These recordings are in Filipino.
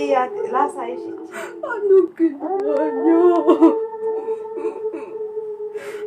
Iya, lasa siya. Anong ginawa niyo?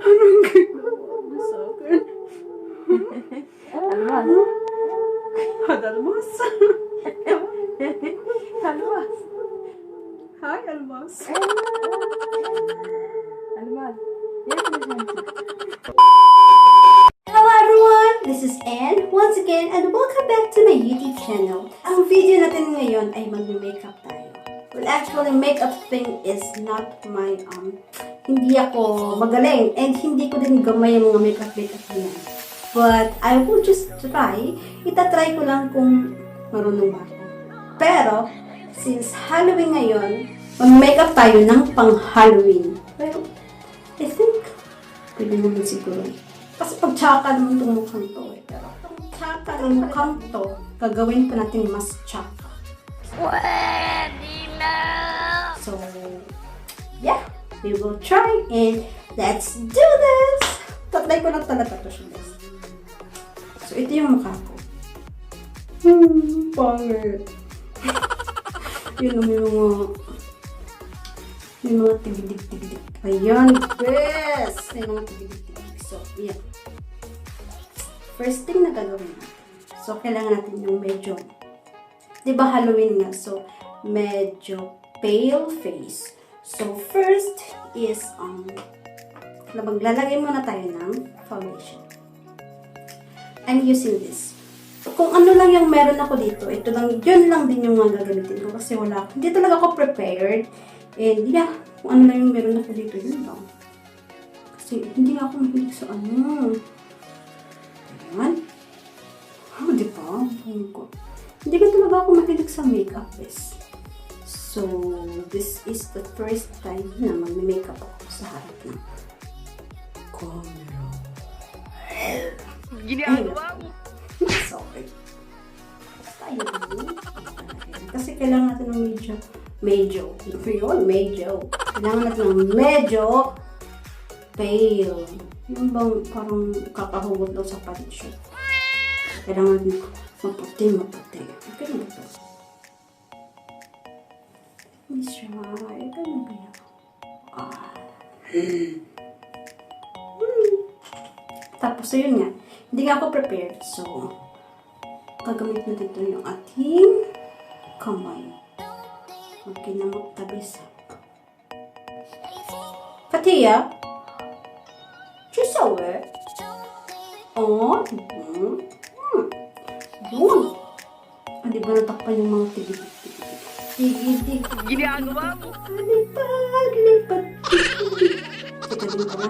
Anong ginawa niyo sa akin? Almas. Almas? Almas. Hi, Almas. Almas. Hello everyone! This is Anne once again and welcome back to my YouTube channel. Ang video natin ngayon ay mag-makeup tayo. Well, actually, makeup thing is not my, hindi ako magaling and hindi ko din gamay yung mga makeup niyan. But I will just try. Itatry ko lang kung marunong ba ako. Pero, since Halloween ngayon, mag-makeup tayo ng pang-Halloween. Pero, I think, pwede naman siguro. Kasi pag tsaka naman itong mukhang to eh. Pero itong tsaka ng mukhang to, gagawin pa natin mas tsaka. So, yeah. We will try and let's do this! Tatry ko lang talaga to siya guys. So, ito yung mukha ko. Pangit. Yun, may mga tibidig-tibidig. Ayan, best! May mga tibidig-tibidig. So, yeah. First thing na gagawin natin. So, kailangan natin yung medyo, di ba Halloween nga? So, medyo pale face. So, first is, maglalagay muna tayo ng foundation. I'm using this. Kung ano lang yung meron ako dito, ito lang, yun lang din yung mga gagamitin ko kasi wala, hindi talaga ako prepared. And yeah, kung ano lang yung meron ako dito, yun lang. Kasi hindi nga ako mahilig sa ano. Ayan. Di ba? Hindi ka talaga ako mahilig sa makeup, guys. So, this is the first time na mag-makeup ako sa harap ng camera. Ginagawa mo. Sorry. Tayo kasi kailangan natin ng medyo. Kailangan natin ng medyo pale. Yung bang parang kakahugot daw sa palit. Kailangan natin maputi. Okay na ito. Miss Rai, ganun kaya? Tapos, ayun nga. Hindi nga ako prepared. So, gagamit na dito yung ating kamay. Okay na magtabis. Katia? Chisawe? Oh, yun. Di ba natakpan yung mga tigid-tigid? Ginagawa mo. Lipat. Teka din ka na.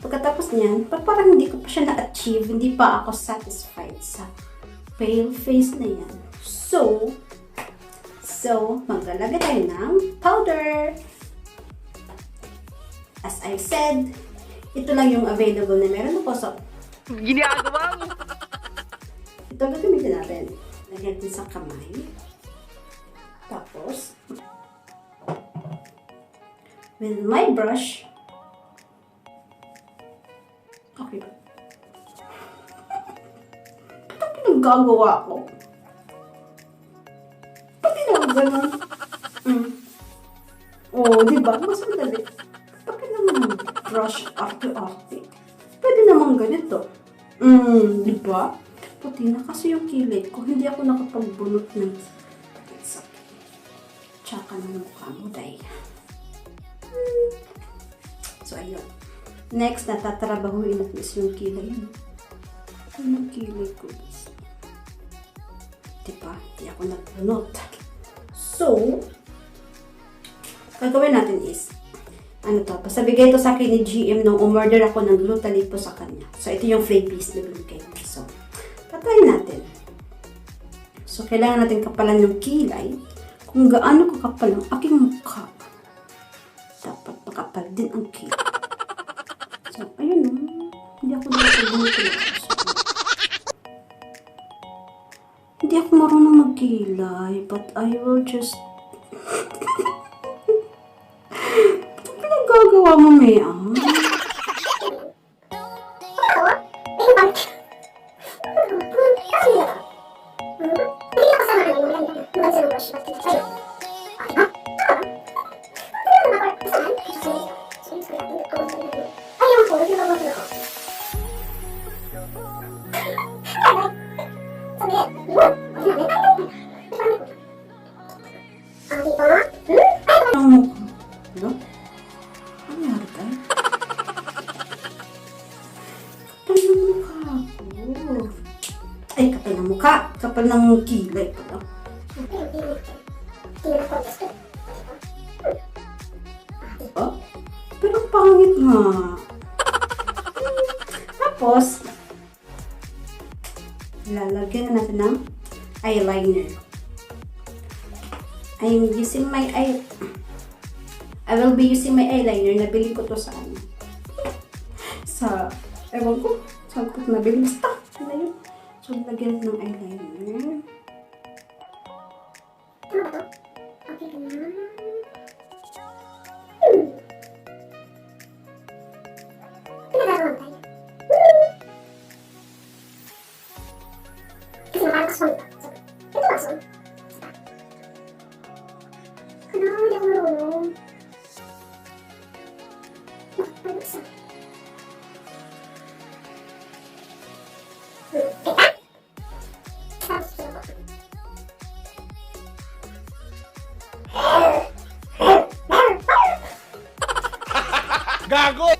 Pagkatapos niyan, parang hindi ko pa siya na-achieve, hindi pa ako satisfied sa pale face na yan. So, maglalagay tayo ng powder. As I said, ito lang yung available na meron ako. So, Ginagawa mo. ito gagamitin natin. Lagyan natin sa kamay. Tapos, with my brush, okay ba? Ito pinagagawa ko. Pati naman ganun. Oh, di ba? Mas madali. Pati naman brush arte-arte. Pwede naman ganito. Di ba? Puti na kasi yung kilid ko. Hindi ako nakapagbunot ng sakit. Tsaka ng mukha mo, day. So, ayun. Next, natatrabahuin natin is yung kilay. Yung kilay ko. Diba? Hindi ako nagbunot. So, gagawin natin is, ano to? Basta bigay ito sa akin ni GM nung umorder ako ng glue talipo sa kanya. So, ito yung freebies na binigay. So, patayin natin. So, kailangan natin kapalan yung kilay kung gaano kakapal ang aking mukha. Dapat makapal din ang kilay. So, ayun o. Hindi ako nakapagbunutin. Hindi ako marunong kilay, but I will just... Ito pinagagawa mo, Mea? Ano? Ano? Ano nangyari tayo? Kapal ng mukha ko. Ay, kapal ng mukha. Kapal ng kilay pala. Oh? Pero pangit nga. Tapos, lalagyan na natin ng eyeliner. I will be using my eyeliner. Nabili ko to sa ewan ko, saan ko nabili. Basta, ano yun? So, lagyan ng eyeliner. Gago!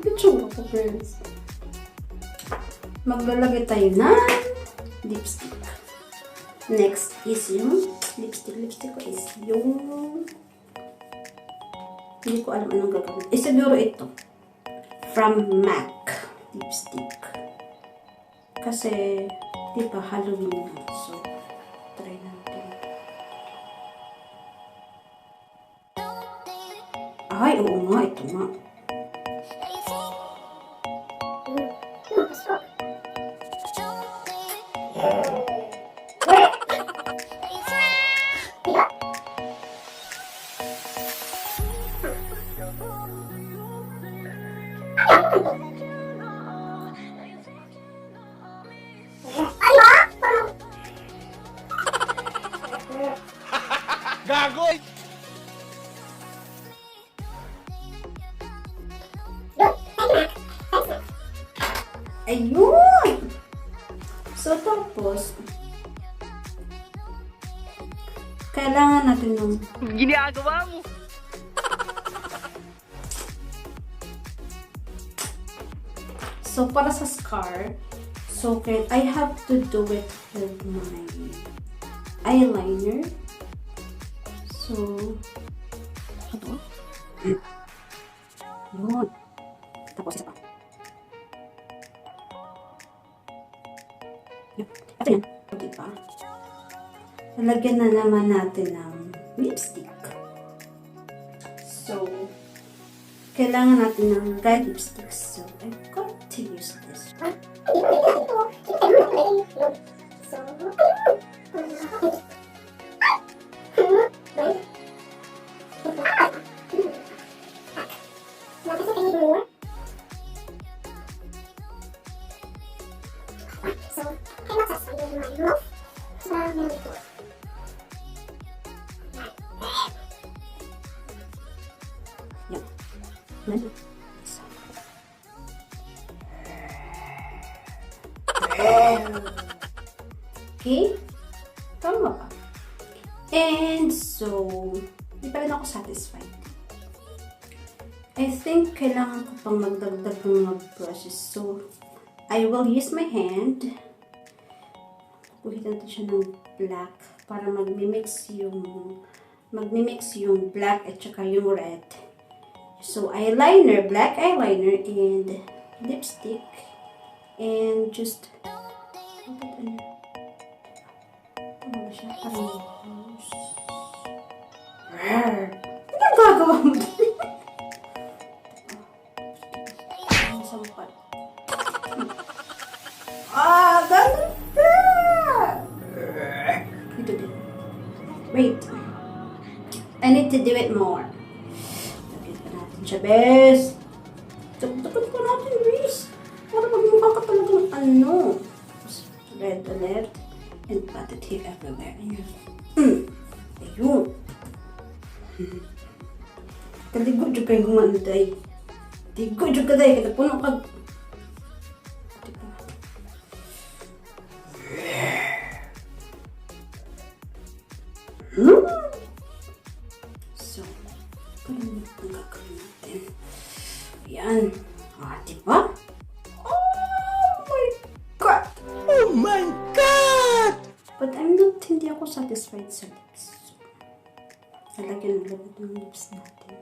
Itsura ko, friends. Maglalagay tayo ng lipstick. Next is yung lipstick ko is yung hindi ko alam anong gagawin. Siguro ito. From MAC lipstick. Kasi, di ba, Halloween na. So, try natin. Ay, oo nga. Ito nga. Gago! Ayun! So, tapos, kailangan natin ng Ginagawa mo! so, para sa scar, so, I have to do it with my eyeliner. So, ito. Yun. Tapos, isa pa. Yun. Ito yan. Okay pa. Lalagyan na naman natin ng lipstick. So, kailangan natin ng red lipstick. So, I'm going to use this. Okay? Tama ba? And so, di pa rin ako satisfied. I think kailangan ko pang magdagdag ng mga brushes. So, I will use my hand. Kuhitan natin siya ng black para magmimix yung black at saka yung red. So, eyeliner, black eyeliner and lipstick and just tama ba siya? Parang Ano gagawa mo? Sampat. Ganun pa! Ito din. Wait. I need to do it more. Lagyan pa natin siya, bes. Tapan pa natin, bes. Para magmukha ka talaga ng ano. Red ulit. And pat it here everywhere. Ayun. Kaligo dyan kayo gumanday. Tigo dyan ka dahi. Kita puno ka. So, ganun ang gagawin natin. Ayan. Diba? Oh my God! Oh my God! But hindi ako satisfied sa lips. Lalagyan ng lips natin.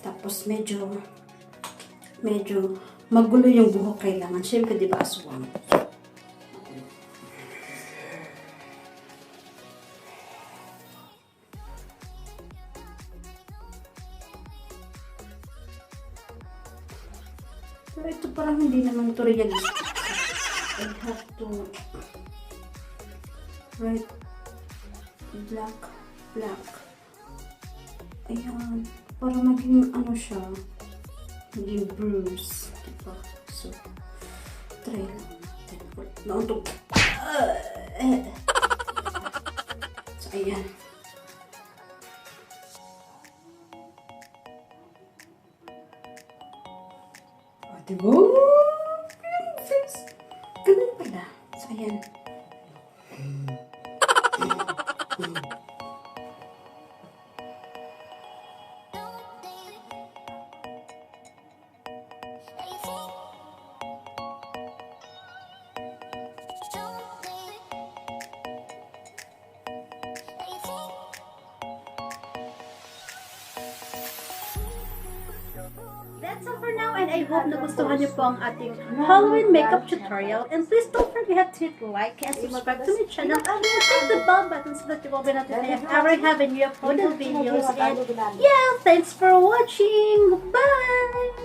Tapos medyo magulo yung buhok kailangan. Siyempre, di ba, aswang? Pero ito parang hindi naman ito realistic. I have to write black. Ayan. Para maging ano siya. Maging bruise. Diba? So, try lang natin. Nauntog. So, ayan. Diba? Ganun pala. So, ayan. That's all for now, and I hope nagustuhan niyo po ang ating Halloween makeup tutorial. And please don't forget to hit like and subscribe to my channel and click the bell button so that you will be notified if ever I have a new uploaded videos. And yeah, thanks for watching. Bye!